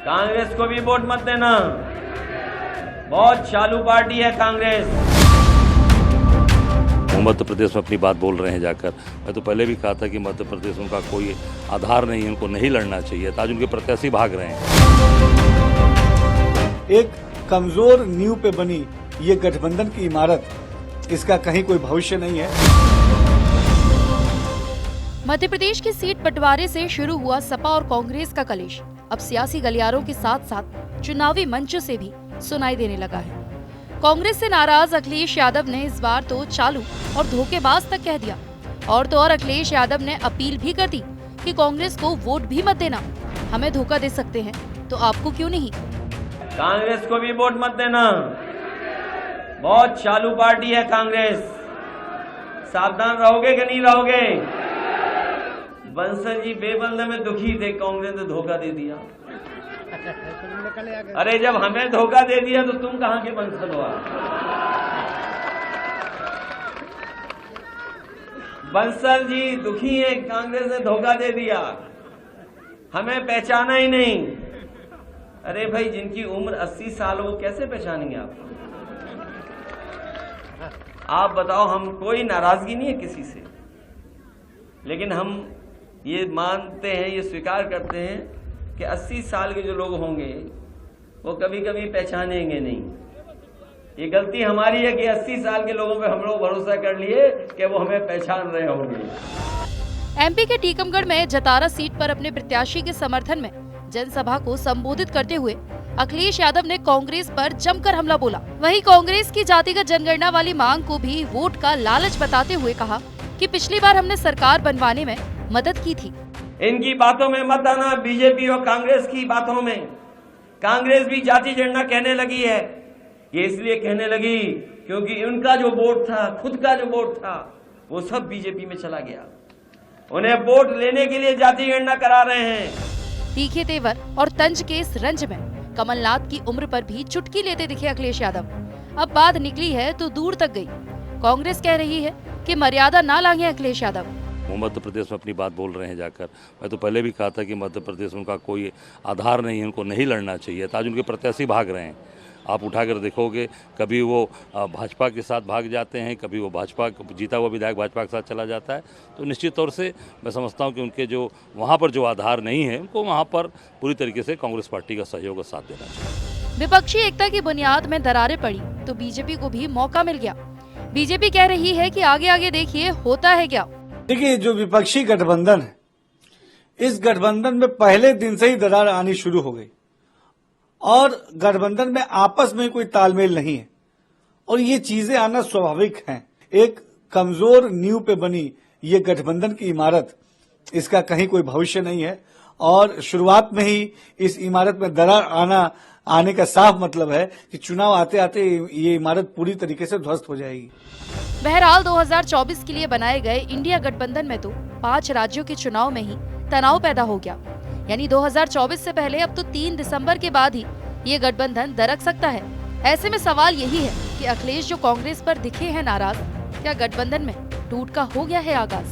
कांग्रेस को भी वोट मत देना, बहुत चालू पार्टी है कांग्रेस। वो मध्य प्रदेश में अपनी बात बोल रहे हैं जाकर। मैं तो पहले भी कहा था कि मध्य प्रदेश में उनका कोई आधार नहीं है, उनको नहीं लड़ना चाहिए। आज उनके प्रत्याशी भाग रहे हैं। एक कमजोर नींव पे बनी ये गठबंधन की इमारत, इसका कहीं कोई भविष्य नहीं है। मध्य प्रदेश की सीट बंटवारे से शुरू हुआ सपा और कांग्रेस का कलेश अब सियासी गलियारों के साथ साथ चुनावी मंचों से भी सुनाई देने लगा है। कांग्रेस से नाराज अखिलेश यादव ने इस बार तो चालू और धोखेबाज तक कह दिया। और तो और अखिलेश यादव ने अपील भी कर दी कि कांग्रेस को वोट भी मत देना, हमें धोखा दे सकते हैं तो आपको क्यों नहीं। कांग्रेस को भी वोट मत देना, बहुत चालू पार्टी है कांग्रेस। सावधान रहोगे कि नहीं रहोगे? बंसल जी बेबंद में दुखी थे, कांग्रेस ने धोखा दे दिया। अरे जब हमें धोखा दे दिया तो तुम कहां के बंसल हो? बंसल जी दुखी है, कांग्रेस ने धोखा दे दिया, हमें पहचाना ही नहीं। अरे भाई, जिनकी उम्र 80 साल हो वो कैसे पहचानेंगे आप बताओ। हम कोई नाराजगी नहीं है किसी से, लेकिन हम ये मानते हैं, ये स्वीकार करते हैं कि 80 साल के जो लोग होंगे वो कभी कभी पहचानेंगे नहीं। ये गलती हमारी है कि 80 साल के लोगों पे हम लोग भरोसा कर लिए कि वो हमें पहचान रहे होंगे। एमपी के टीकमगढ़ में जतारा सीट पर अपने प्रत्याशी के समर्थन में जनसभा को संबोधित करते हुए अखिलेश यादव ने कांग्रेस पर जमकर हमला बोला। वहीं कांग्रेस की जातिगत जनगणना वाली मांग को भी वोट का लालच बताते हुए कहा कि पिछली बार हमने सरकार बनवाने में मदद की थी। इनकी बातों में मत आना, बीजेपी और कांग्रेस की बातों में। कांग्रेस भी जाति जनगणना कहने लगी है। ये इसलिए कहने लगी क्योंकि उनका जो वोट था, खुद का जो वोट था, वो सब बीजेपी में चला गया। उन्हें वोट लेने के लिए जाति गणना करा रहे हैं। तीखे तेवर और तंज के इस रंज में कमलनाथ की उम्र पर भी चुटकी लेते दिखे अखिलेश यादव। अब बात निकली है तो दूर तक गई। कांग्रेस कह रही है कि मर्यादा ना लांघे अखिलेश यादव। वो मध्य प्रदेश में अपनी बात बोल रहे हैं जाकर। मैं तो पहले भी कहा था कि मध्य प्रदेश में उनका कोई आधार नहीं है, उनको नहीं लड़ना चाहिए। आज उनके प्रत्याशी भाग रहे हैं। आप उठाकर देखोगे, कभी वो भाजपा के साथ भाग जाते हैं, कभी वो भाजपा जीता हुआ विधायक भाजपा के साथ चला जाता है। तो निश्चित तौर से मैं समझता हूं कि उनके जो वहां पर जो आधार नहीं है, उनको वहां पर पूरी तरीके से कांग्रेस पार्टी का सहयोग और साथ देना चाहिए। विपक्षी एकता की बुनियाद में दरारें पड़ी तो बीजेपी को भी मौका मिल गया। बीजेपी कह रही है कि आगे आगे देखिए होता है क्या। देखिए, जो विपक्षी गठबंधन है, इस गठबंधन में पहले दिन से ही दरार आनी शुरू हो गई और गठबंधन में आपस में कोई तालमेल नहीं है और ये चीजें आना स्वाभाविक हैं। एक कमजोर नींव पे बनी ये गठबंधन की इमारत, इसका कहीं कोई भविष्य नहीं है और शुरुआत में ही इस इमारत में दरार आने का साफ मतलब है कि चुनाव आते आते ये इमारत पूरी तरीके से ध्वस्त हो जाएगी। बहरहाल 2024 के लिए बनाए गए इंडिया गठबंधन में तो 5 राज्यों के चुनाव में ही तनाव पैदा हो गया। यानी 2024 से पहले अब तो 3 दिसंबर के बाद ही ये गठबंधन दरक सकता है। ऐसे में सवाल यही है कि अखिलेश जो कांग्रेस पर दिखे हैं नाराज, क्या गठबंधन में टूट का हो गया है आगाज?